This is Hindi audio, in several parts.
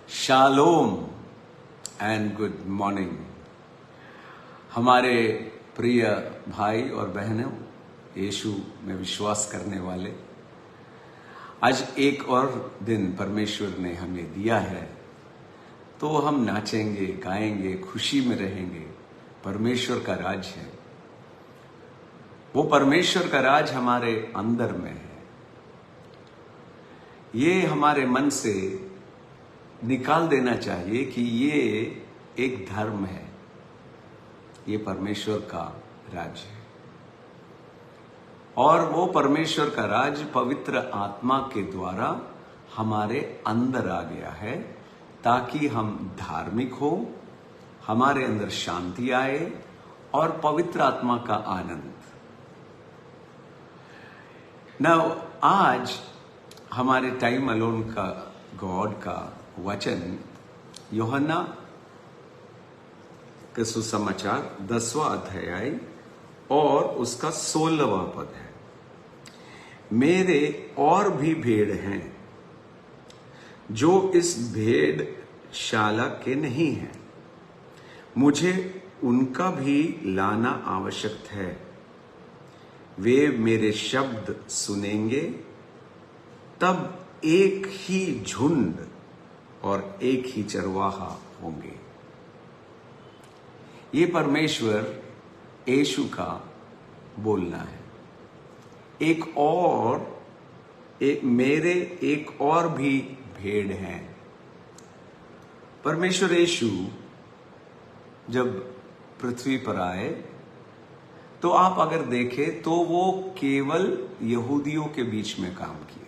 शालोम एंड गुड मॉर्निंग हमारे प्रिय भाई और बहनों, यीशु में विश्वास करने वाले। आज एक और दिन परमेश्वर ने हमें दिया है, तो हम नाचेंगे, गाएंगे, खुशी में रहेंगे। परमेश्वर का राज है, वो परमेश्वर का राज हमारे अंदर में है। ये हमारे मन से निकाल देना चाहिए कि ये एक धर्म है, ये परमेश्वर का राज है। और वो परमेश्वर का राज पवित्र आत्मा के द्वारा हमारे अंदर आ गया है, ताकि हम धार्मिक हो, हमारे अंदर शांति आए और पवित्र आत्मा का आनंद। नाउ आज हमारे टाइम अलोन का गॉड का वचन यूहन्ना के सुसमाचार 10वां अध्याय और उसका 16वां पद है। मेरे और भी भेड़ हैं जो इस भेड़शाला के नहीं हैं, मुझे उनका भी लाना आवश्यक है। वे मेरे शब्द सुनेंगे, तब एक ही झुंड और एक ही चरवाहा होंगे। ये परमेश्वर यीशु का बोलना है। मेरे एक और भी भेड़ हैं। परमेश्वर यीशु जब पृथ्वी पर आए, तो आप अगर देखें तो वो केवल यहूदियों के बीच में काम किए।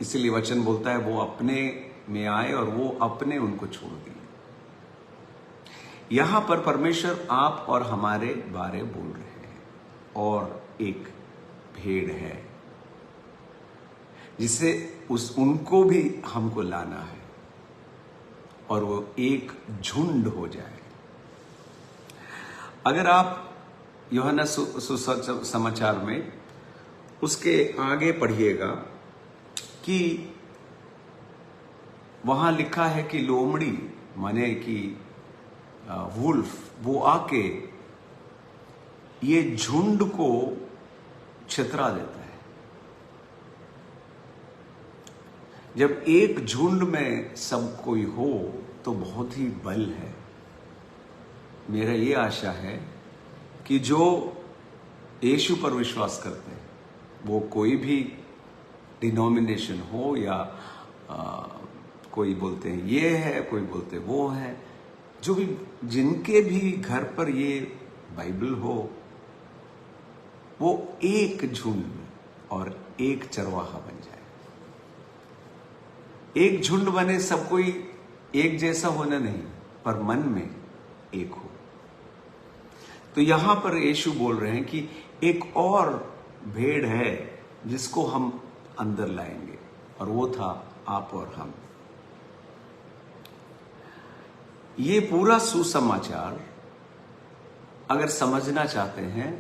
इसीलिए वचन बोलता है वो अपने में आए और वो अपने उनको छोड़ दिए। यहां पर परमेश्वर आप और हमारे बारे बोल रहे हैं। और एक भेड़ है जिसे उनको भी हमको लाना है, और वो एक झुंड हो जाए। अगर आप यूहन्ना सुसमाचार में उसके आगे पढ़िएगा कि वहां लिखा है कि लोमड़ी माने कि वुल्फ, वो आके ये झुंड को छितरा देता है। जब एक झुंड में सब कोई हो तो बहुत ही बल है। मेरा ये आशा है कि जो यीशु पर विश्वास करते हैं, वो कोई भी डिनोमिनेशन हो या कोई बोलते हैं ये है, कोई बोलते वो है, जो भी जिनके भी घर पर ये बाइबल हो, वो एक झुंड और एक चरवाहा बन जाए। एक झुंड बने, सब कोई एक जैसा होना नहीं, पर मन में एक हो। तो यहां पर यीशु बोल रहे हैं कि एक और भेड़ है जिसको हम अंदर लाएंगे, और वो था आप और हम। ये पूरा सुसमाचार अगर समझना चाहते हैं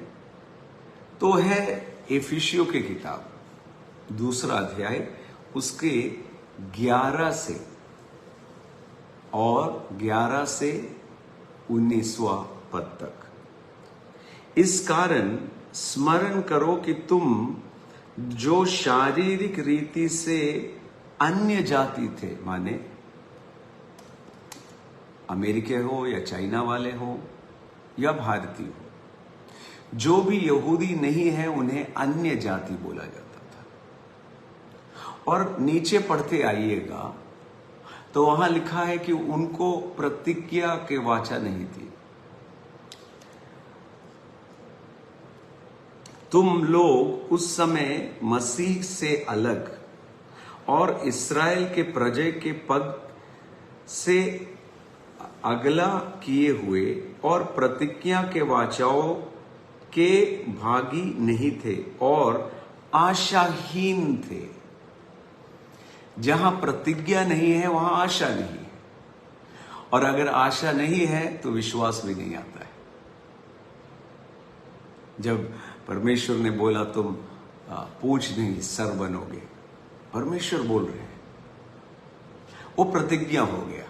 तो है इफिसियों की किताब 2वां अध्याय, उसके 11 से और 11 से 19वां पद तक। इस कारण स्मरण करो कि तुम जो शारीरिक रीति से अन्य जाति थे, माने अमेरिकी हो या चाइना वाले हो या भारतीय हो, जो भी यहूदी नहीं है उन्हें अन्य जाति बोला जाता था। और नीचे पढ़ते आइएगा तो वहां लिखा है कि उनको प्रतिज्ञा के वाचा नहीं थी। तुम लोग उस समय मसीह से अलग और इस्राएल के प्रजा के पद से अगला किए हुए और प्रतिज्ञा के वाचाओं के भागी नहीं थे और आशाहीन थे। जहां प्रतिज्ञा नहीं है वहां आशा नहीं है, और अगर आशा नहीं है तो विश्वास भी नहीं आता है। जब परमेश्वर ने बोला तुम पूछ नहीं सर बनोगे, परमेश्वर बोल रहे हैं, वो प्रतिज्ञा हो गया।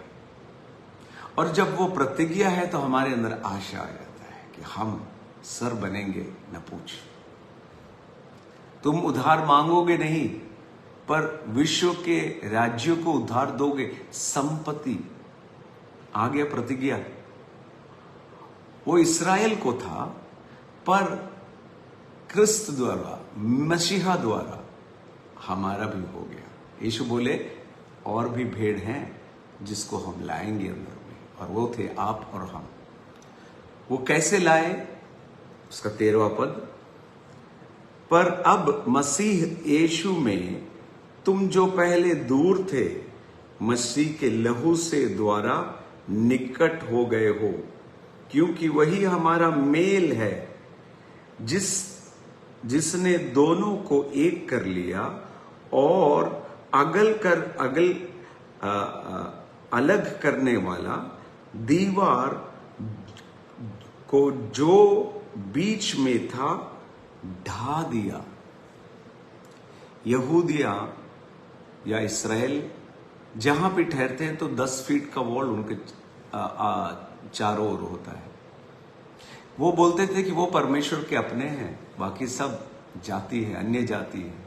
और जब वो प्रतिज्ञा है तो हमारे अंदर आशा आ जाता है कि हम सर बनेंगे न पूछ। तुम उधार मांगोगे नहीं, पर विश्व के राज्यों को उधार दोगे। संपत्ति आ गया, प्रतिज्ञा। वो इस्राएल को था, पर क्रिस्त द्वारा, मसीहा द्वारा हमारा भी हो गया। यीशु बोले और भी भेड़ हैं जिसको हम लाएंगे अंदर में, और वो थे आप और हम। वो कैसे लाए? उसका 13वां पद, पर अब मसीह यीशु में तुम जो पहले दूर थे, मसीह के लहू से द्वारा निकट हो गए हो, क्योंकि वही हमारा मेल है, जिसने दोनों को एक कर लिया और अलग करने वाला दीवार को जो बीच में था ढा दिया। यहूदिया या इस्राएल जहां भी ठहरते हैं तो 10 फीट का वॉल उनके चारों ओर होता है। वो बोलते थे कि वो परमेश्वर के अपने हैं, बाकी सब जाति है, अन्य जाति है।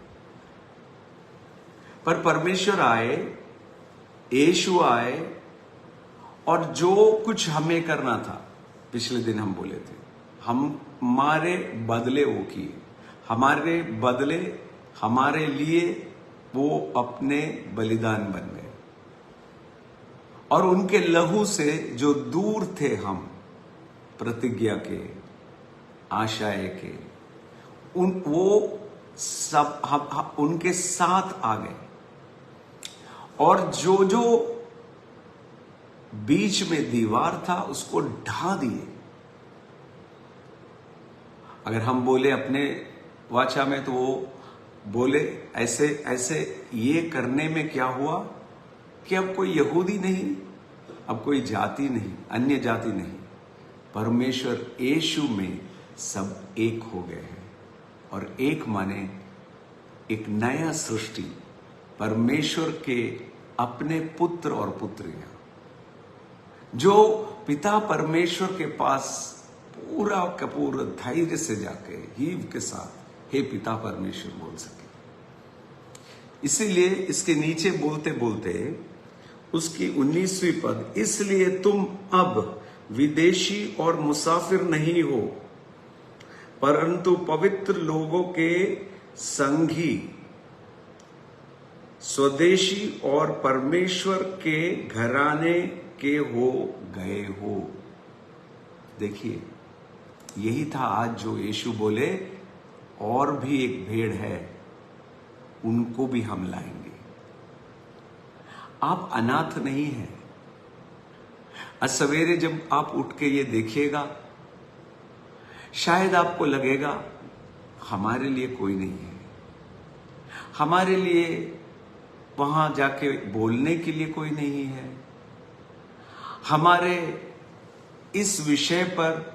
पर परमेश्वर आए, यीशु आए, और जो कुछ हमें करना था, पिछले दिन हम बोले थे, हमारे बदले वो किए, हमारे बदले, हमारे लिए वो अपने बलिदान बन गए। और उनके लहू से जो दूर थे हम प्रतिज्ञा के, आशाएं के, वो सब हम उनके साथ आ गए, और जो जो बीच में दीवार था उसको ढा दिए। अगर हम बोले अपने वाचा में, तो वो बोले ऐसे ऐसे, ये करने में क्या हुआ कि अब कोई यहूदी नहीं, अब कोई जाति नहीं, अन्य जाति नहीं, परमेश्वर यीशु में सब एक हो गए हैं। और एक माने एक नया सृष्टि, परमेश्वर के अपने पुत्र और पुत्रियां, जो पिता परमेश्वर के पास पूरा का पूरा धैर्य से जाके हीव के साथ हे पिता परमेश्वर बोल सके। इसीलिए इसके नीचे बोलते बोलते उसकी 19वीं पद, इसलिए तुम अब विदेशी और मुसाफिर नहीं हो, परंतु पवित्र लोगों के संगी, स्वदेशी और परमेश्वर के घराने के हो गए हो। देखिए, यही था आज जो यीशु बोले और भी एक भेड़ है, उनको भी हम लाएंगे। आप अनाथ नहीं हैं। आज सवेरे जब आप उठ के ये देखिएगा, शायद आपको लगेगा हमारे लिए कोई नहीं है, हमारे लिए वहां जाके बोलने के लिए कोई नहीं है, हमारे इस विषय पर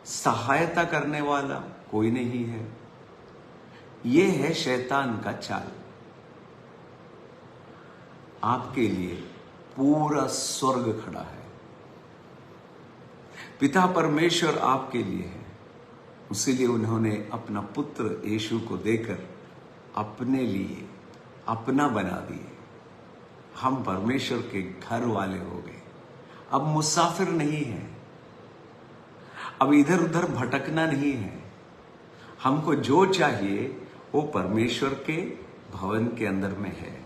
सहायता करने वाला कोई नहीं है। यह है शैतान का चाल। आपके लिए पूरा स्वर्ग खड़ा है, पिता परमेश्वर आपके लिए है। उसीलिए उन्होंने अपना पुत्र यीशु को देकर अपने लिए अपना बना दिए। हम परमेश्वर के घर वाले हो गए, अब मुसाफिर नहीं है, अब इधर उधर भटकना नहीं है। हमको जो चाहिए वो परमेश्वर के भवन के अंदर में है,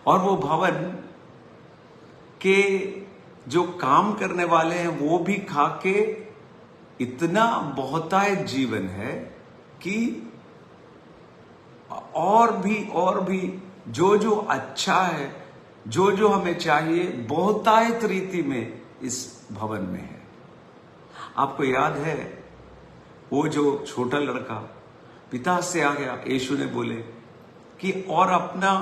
और वो भवन के जो काम करने वाले हैं वो भी खा के इतना बहुतायत जीवन है कि और भी जो जो अच्छा है, जो जो हमें चाहिए, बहुतायत रीति में इस भवन में है। आपको याद है वो जो छोटा लड़का पिता से आ गया, यीशु ने बोले कि और अपना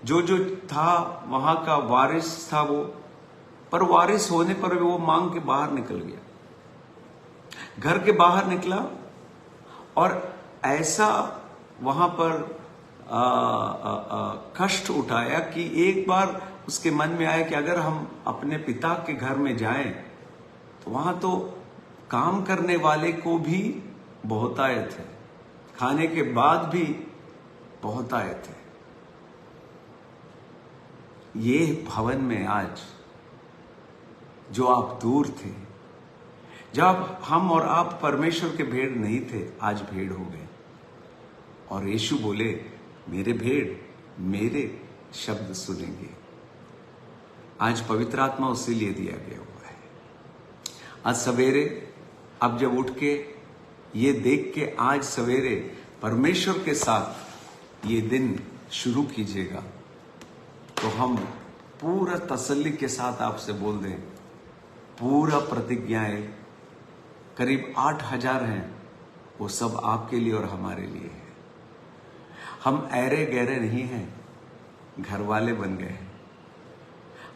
जो जो था वहां का वारिस था वो, पर वारिस होने पर भी वो मांग के बाहर निकल गया, घर के बाहर निकला, और ऐसा वहां पर कष्ट उठाया कि एक बार उसके मन में आया कि अगर हम अपने पिता के घर में जाएं तो वहां तो काम करने वाले को भी बहुतायत है, खाने के बाद भी बहुतायत है। ये भवन में आज जो आप दूर थे, जब हम और आप परमेश्वर के भेड़ नहीं थे, आज भेड़ हो गए। और यीशु बोले, मेरे भेड़ मेरे शब्द सुनेंगे। आज पवित्र आत्मा उसी लिए दिया गया हुआ है। आज सवेरे अब जब उठ के ये देख के आज सवेरे परमेश्वर के साथ ये दिन शुरू कीजिएगा, तो हम पूरा तसल्ली के साथ आपसे बोल दें, पूरा प्रतिज्ञाएं करीब 8,000 हैं, वो सब आपके लिए और हमारे लिए है। हम ऐरे गहरे नहीं हैं, घर वाले बन गए हैं।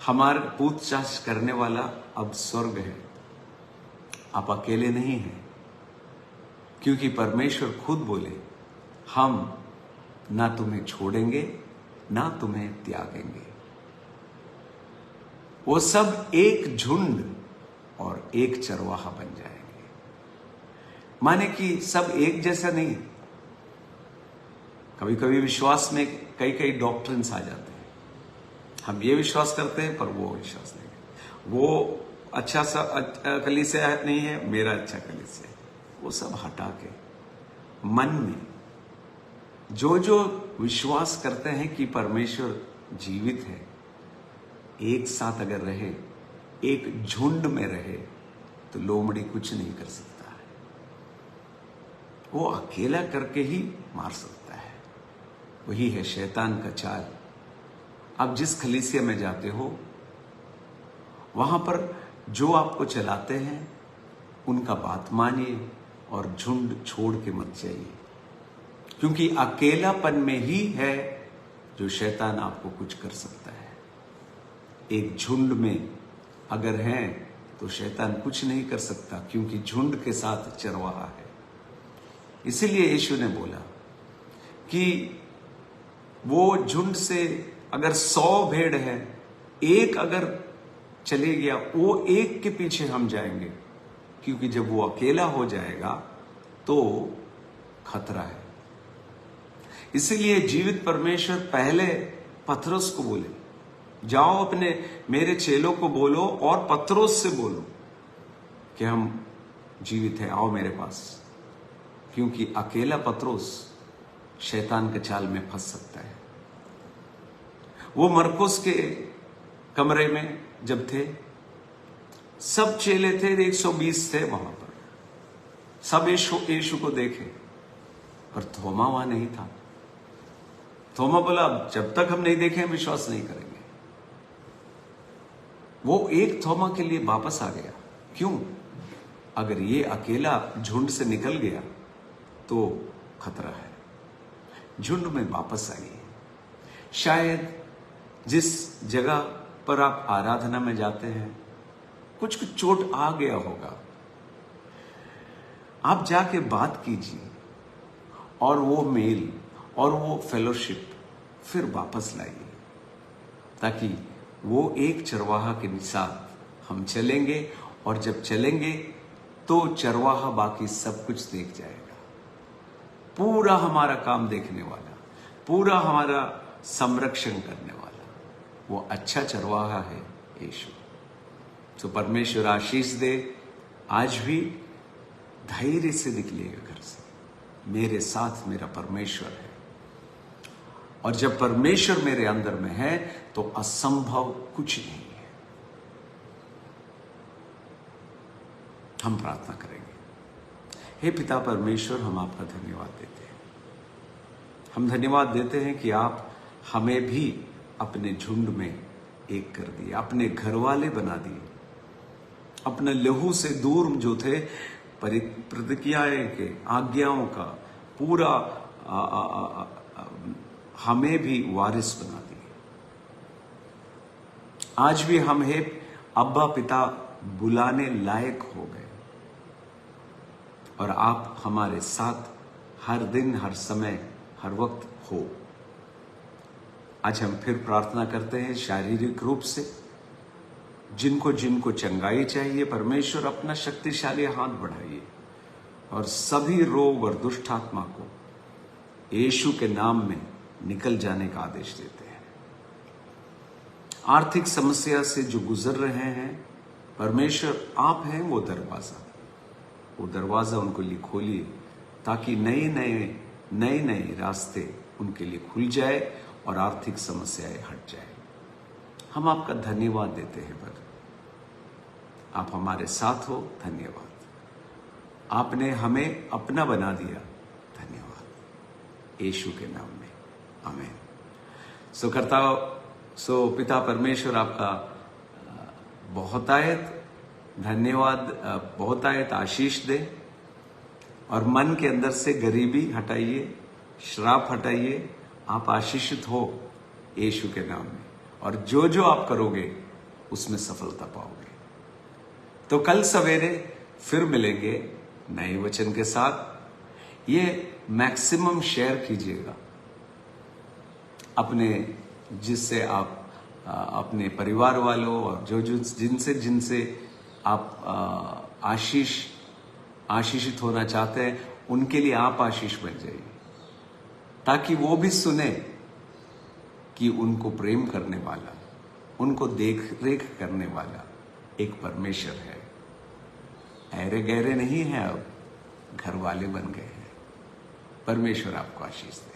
हमारे पूछताछ करने वाला अब स्वर्ग है। आप अकेले नहीं हैं, क्योंकि परमेश्वर खुद बोले, हम ना तुम्हें छोड़ेंगे ना तुम्हें त्यागेंगे। वो सब एक झुंड और एक चरवाहा बन जाएंगे। माने कि सब एक जैसा नहीं। कभी कभी विश्वास में कई कई डॉक्ट्रिन्स आ जाते हैं, हम ये विश्वास करते हैं पर वो विश्वास नहीं। वो अच्छा सा कलीसिया नहीं है, मेरा अच्छा कलीसिया है, वो सब हटा के मन में जो जो विश्वास करते हैं कि परमेश्वर जीवित है, एक साथ अगर रहे, एक झुंड में रहे, तो लोमड़ी कुछ नहीं कर सकता है। वो अकेला करके ही मार सकता है। वही है शैतान का चाल। आप जिस कलीसिया में जाते हो, वहां पर जो आपको चलाते हैं उनका बात मानिए और झुंड छोड़ के मत जाइए, क्योंकि अकेलापन में ही है जो शैतान आपको कुछ कर सकता है। एक झुंड में अगर हैं तो शैतान कुछ नहीं कर सकता, क्योंकि झुंड के साथ चरवाहा है। इसीलिए यीशु ने बोला कि वो झुंड से अगर 100 भेड़ है, एक अगर चले गया, वो एक के पीछे हम जाएंगे, क्योंकि जब वो अकेला हो जाएगा तो खतरा है। इसीलिए जीवित परमेश्वर पहले पतरस को बोले, जाओ अपने मेरे चेलों को बोलो और पतरस से बोलो कि हम जीवित हैं, आओ मेरे पास, क्योंकि अकेला पतरस शैतान के चाल में फंस सकता है। वो मरकुस के कमरे में जब थे, सब चेले थे, 120 थे वहां पर, सब यीशु को देखे, पर थोमा वहां नहीं था। थोमा बोला, जब तक हम नहीं देखें विश्वास नहीं करेंगे। वो एक थोमा के लिए वापस आ गया। क्यों? अगर ये अकेला झुंड से निकल गया तो खतरा है। झुंड में वापस आइए। शायद जिस जगह पर आप आराधना में जाते हैं कुछ कुछ चोट आ गया होगा, आप जाके बात कीजिए और वो मेल और वो फेलोशिप फिर वापस लाइए, ताकि वो एक चरवाहा के साथ हम चलेंगे, और जब चलेंगे तो चरवाहा बाकी सब कुछ देख जाएगा। पूरा हमारा काम देखने वाला, पूरा हमारा संरक्षण करने वाला वो अच्छा चरवाहा है यीशु। तो परमेश्वर आशीष दे। आज भी धैर्य से निकलिएगा घर से, मेरे साथ मेरा परमेश्वर है, और जब परमेश्वर मेरे अंदर में है तो असंभव कुछ नहीं है। हम प्रार्थना करेंगे। हे पिता परमेश्वर, हम आपका धन्यवाद देते हैं। हम धन्यवाद देते हैं कि आप हमें भी अपने झुंड में एक कर दिए, अपने घर वाले बना दिए। अपने लहू से दूर जो थे, प्रतिज्ञाएं के आज्ञाओं का पूरा हमें भी वारिस बना दिए। आज भी हम हे अब्बा पिता बुलाने लायक हो गए, और आप हमारे साथ हर दिन, हर समय, हर वक्त हो। आज हम फिर प्रार्थना करते हैं शारीरिक रूप से। जिनको जिनको चंगाई चाहिए, परमेश्वर अपना शक्तिशाली हाथ बढ़ाइए और सभी रोग और दुष्ट आत्मा को यीशु के नाम में निकल जाने का आदेश देते हैं। आर्थिक समस्या से जो गुजर रहे हैं, परमेश्वर आप हैं वो दरवाजा उनको लिए खोलिए, ताकि नए रास्ते उनके लिए खुल जाए और आर्थिक समस्याएं हट जाए। हम आपका धन्यवाद देते हैं पर आप हमारे साथ हो। धन्यवाद, आपने हमें अपना बना दिया। धन्यवाद यीशु के नाम में, आमीन। सो पिता परमेश्वर आपका बहुतायत धन्यवाद, बहुतायत आशीष दे और मन के अंदर से गरीबी हटाइए, श्राप हटाइए। आप आशीषित हो यीशु के नाम में, और जो जो आप करोगे उसमें सफलता पाओगे। तो कल सवेरे फिर मिलेंगे नए वचन के साथ। ये मैक्सिमम शेयर कीजिएगा अपने, जिससे आप अपने परिवार वालों और जो जिनसे आप आशीषित होना चाहते हैं, उनके लिए आप आशीष बन जाइए, ताकि वो भी सुने कि उनको प्रेम करने वाला, उनको देख रेख करने वाला एक परमेश्वर है। ऐरे गहरे नहीं है, अब घर वाले बन गए हैं। परमेश्वर आपको आशीष दे।